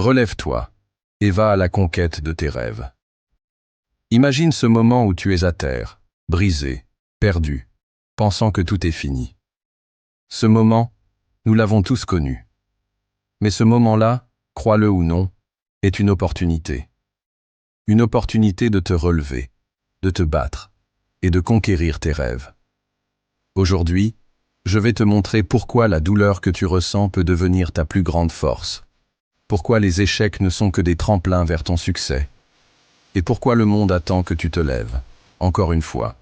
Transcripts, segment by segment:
Relève-toi et va à la conquête de tes rêves. Imagine ce moment où tu es à terre, brisé, perdu, pensant que tout est fini. Ce moment, nous l'avons tous connu. Mais ce moment-là, crois-le ou non, est une opportunité. Une opportunité de te relever, de te battre et de conquérir tes rêves. Aujourd'hui, je vais te montrer pourquoi la douleur que tu ressens peut devenir ta plus grande force. Pourquoi les échecs ne sont que des tremplins vers ton succès. Et pourquoi le monde attend que tu te lèves, encore une fois,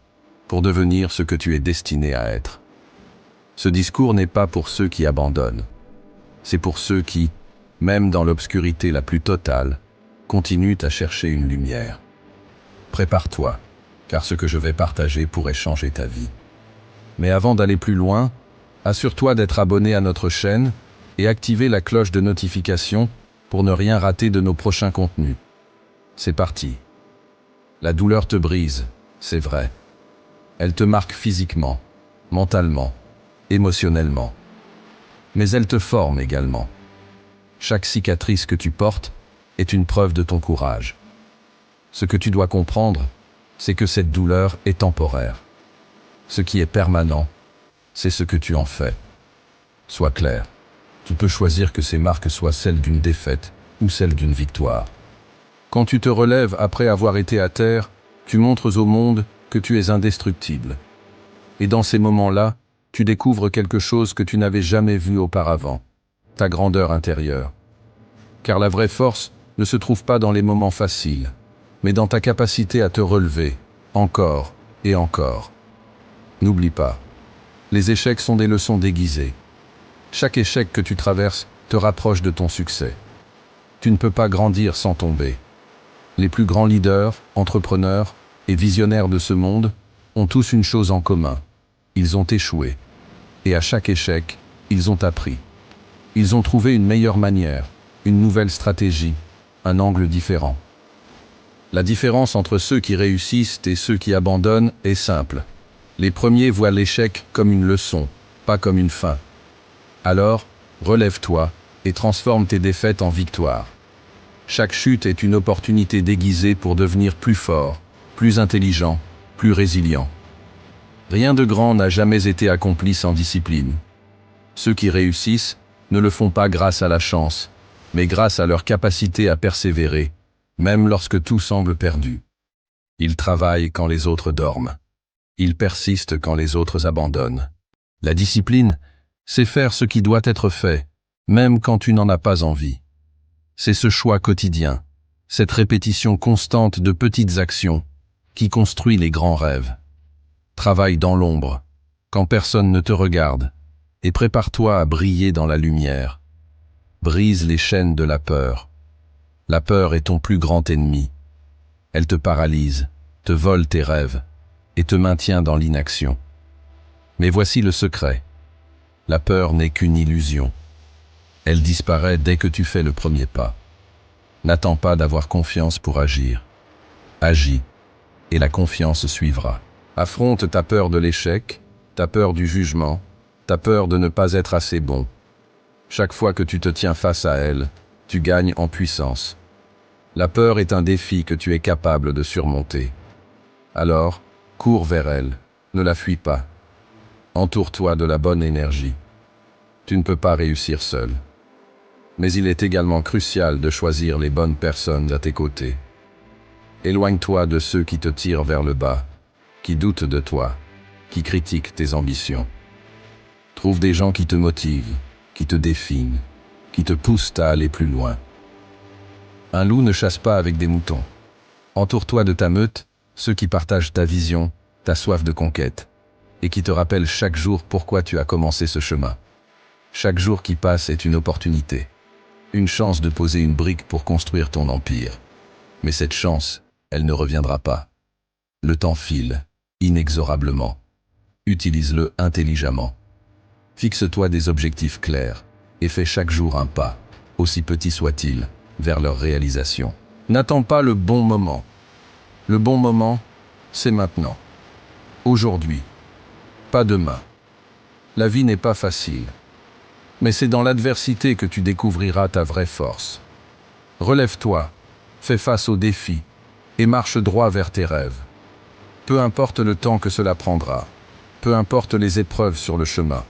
pour devenir ce que tu es destiné à être. Ce discours n'est pas pour ceux qui abandonnent. C'est pour ceux qui, même dans l'obscurité la plus totale, continuent à chercher une lumière. Prépare-toi, car ce que je vais partager pourrait changer ta vie. Mais avant d'aller plus loin, assure-toi d'être abonné à notre chaîne et activer la cloche de notification pour ne rien rater de nos prochains contenus. C'est parti. La douleur te brise, c'est vrai. Elle te marque physiquement, mentalement, émotionnellement. Mais elle te forme également. Chaque cicatrice que tu portes est une preuve de ton courage. Ce que tu dois comprendre, c'est que cette douleur est temporaire. Ce qui est permanent, c'est ce que tu en fais. Sois clair, tu peux choisir que ces marques soient celles d'une défaite ou celles d'une victoire. Quand tu te relèves après avoir été à terre, tu montres au monde que tu es indestructible. Et dans ces moments-là, tu découvres quelque chose que tu n'avais jamais vu auparavant, ta grandeur intérieure. Car la vraie force ne se trouve pas dans les moments faciles, mais dans ta capacité à te relever, encore et encore. N'oublie pas, les échecs sont des leçons déguisées. Chaque échec que tu traverses te rapproche de ton succès. Tu ne peux pas grandir sans tomber. Les plus grands leaders, entrepreneurs et visionnaires de ce monde ont tous une chose en commun. Ils ont échoué. Et à chaque échec, ils ont appris. Ils ont trouvé une meilleure manière, une nouvelle stratégie, un angle différent. La différence entre ceux qui réussissent et ceux qui abandonnent est simple. Les premiers voient l'échec comme une leçon, pas comme une fin. Alors, relève-toi et transforme tes défaites en victoires. Chaque chute est une opportunité déguisée pour devenir plus fort, plus intelligent, plus résilient. Rien de grand n'a jamais été accompli sans discipline. Ceux qui réussissent ne le font pas grâce à la chance, mais grâce à leur capacité à persévérer, même lorsque tout semble perdu. Ils travaillent quand les autres dorment. Ils persistent quand les autres abandonnent. La discipline, c'est faire ce qui doit être fait, même quand tu n'en as pas envie. C'est ce choix quotidien, cette répétition constante de petites actions, qui construit les grands rêves. Travaille dans l'ombre, quand personne ne te regarde, et prépare-toi à briller dans la lumière. Brise les chaînes de la peur. La peur est ton plus grand ennemi. Elle te paralyse, te vole tes rêves, et te maintient dans l'inaction. Mais voici le secret. La peur n'est qu'une illusion. Elle disparaît dès que tu fais le premier pas. N'attends pas d'avoir confiance pour agir. Agis, et la confiance suivra. Affronte ta peur de l'échec, ta peur du jugement, ta peur de ne pas être assez bon. Chaque fois que tu te tiens face à elle, tu gagnes en puissance. La peur est un défi que tu es capable de surmonter. Alors, cours vers elle, ne la fuis pas. Entoure-toi de la bonne énergie. Tu ne peux pas réussir seul. Mais il est également crucial de choisir les bonnes personnes à tes côtés. Éloigne-toi de ceux qui te tirent vers le bas, qui doutent de toi, qui critiquent tes ambitions. Trouve des gens qui te motivent, qui te défient, qui te poussent à aller plus loin. Un loup ne chasse pas avec des moutons. Entoure-toi de ta meute, ceux qui partagent ta vision, ta soif de conquête, et qui te rappellent chaque jour pourquoi tu as commencé ce chemin. Chaque jour qui passe est une opportunité. Une chance de poser une brique pour construire ton empire. Mais cette chance, elle ne reviendra pas. Le temps file, inexorablement. Utilise-le intelligemment. Fixe-toi des objectifs clairs et fais chaque jour un pas, aussi petit soit-il, vers leur réalisation. N'attends pas le bon moment. Le bon moment, c'est maintenant. Aujourd'hui. Pas demain. La vie n'est pas facile. Mais c'est dans l'adversité que tu découvriras ta vraie force. Relève-toi, fais face aux défis et marche droit vers tes rêves. Peu importe le temps que cela prendra, peu importe les épreuves sur le chemin.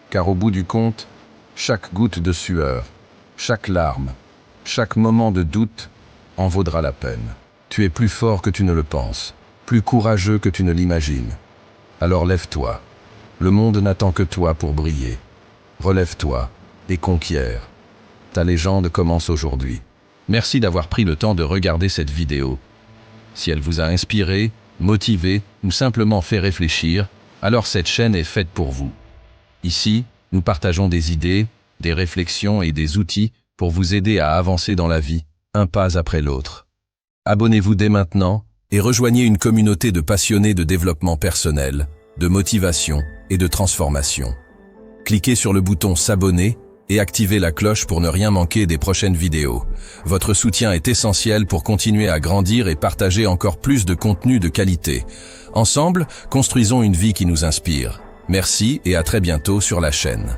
Car au bout du compte, chaque goutte de sueur, chaque larme, chaque moment de doute en vaudra la peine. Tu es plus fort que tu ne le penses, plus courageux que tu ne l'imagines. Alors lève-toi. Le monde n'attend que toi pour briller. Relève-toi et conquiers. Ta légende commence aujourd'hui. Merci d'avoir pris le temps de regarder cette vidéo. Si elle vous a inspiré, motivé ou simplement fait réfléchir, alors cette chaîne est faite pour vous. Ici, nous partageons des idées, des réflexions et des outils pour vous aider à avancer dans la vie, un pas après l'autre. Abonnez-vous dès maintenant et rejoignez une communauté de passionnés de développement personnel, de motivation et de transformation. Cliquez sur le bouton s'abonner et activez la cloche pour ne rien manquer des prochaines vidéos. Votre soutien est essentiel pour continuer à grandir et partager encore plus de contenu de qualité. Ensemble, construisons une vie qui nous inspire. Merci et à très bientôt sur la chaîne.